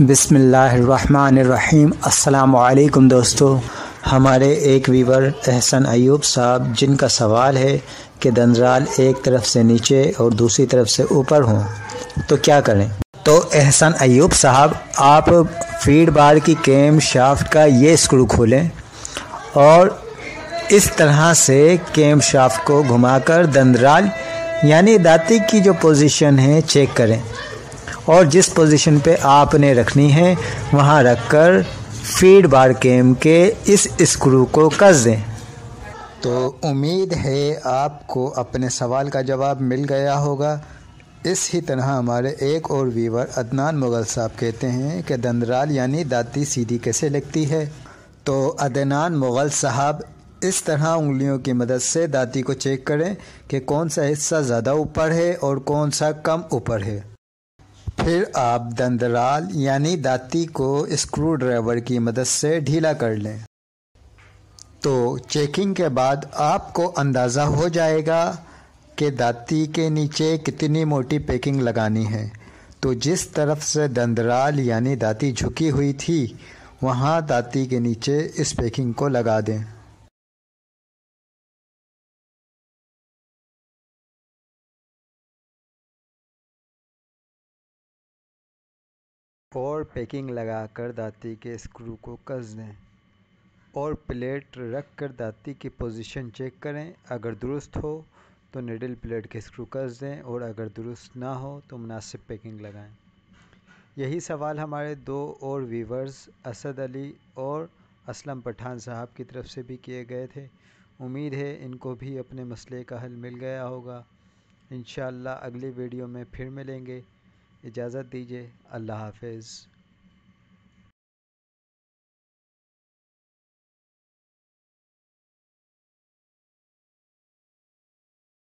بسم اللہ الرحمن الرحیم۔ السلام علیکم دوستو، ہمارے ایک ویور احسن ایوب صاحب جن کا سوال ہے کہ دندرال ایک طرف سے نیچے اور دوسری طرف سے اوپر ہوں تو کیا کریں؟ تو احسن ایوب صاحب، آپ فیڈ بار کی کیم شافٹ کا یہ اسکرو کھولیں اور اس طرح سے کیم شافٹ کو گھما کر دندرال یعنی دانتی کی جو پوزیشن ہے چیک کریں اور جس پوزیشن پہ آپ نے رکھنی ہے وہاں رکھ کر فیڈ بار کیم کے اس اسکرو کو کس دیں۔ تو امید ہے آپ کو اپنے سوال کا جواب مل گیا ہوگا۔ اس ہی طرح ہمارے ایک اور ویور عدنان مغل صاحب کہتے ہیں کہ دندرال یعنی دانتی سیدھی کیسے لگتی ہے؟ تو عدنان مغل صاحب، اس طرح انگلیوں کی مدد سے دانتی کو چیک کریں کہ کون سا حصہ زیادہ اوپر ہے اور کون سا کم اوپر ہے۔ پھر آپ دندرال یعنی دانتی کو اسکرو ڈرائیور کی مدد سے ڈھیلا کر لیں۔ تو چیکنگ کے بعد آپ کو اندازہ ہو جائے گا کہ دانتی کے نیچے کتنی موٹی پیکنگ لگانی ہے۔ تو جس طرف سے دندرال یعنی دانتی جھکی ہوئی تھی وہاں دانتی کے نیچے اس پیکنگ کو لگا دیں اور پیکنگ لگا کر دانتی کے اسکرو کو کس دیں اور پلیٹ رکھ کر دانتی کی پوزیشن چیک کریں۔ اگر درست ہو تو نیڈل پلیٹ کے اسکرو کس دیں اور اگر درست نہ ہو تو مناسب پیکنگ لگائیں۔ یہی سوال ہمارے دو اور ویورز اسد علی اور اسلم پٹھان صاحب کی طرف سے بھی کیے گئے تھے۔ امید ہے ان کو بھی اپنے مسئلے کا حل مل گیا ہوگا۔ انشاءاللہ اگلی ویڈیو میں پھر ملیں گے۔ اجازت دیجیے، اللہ حافظ۔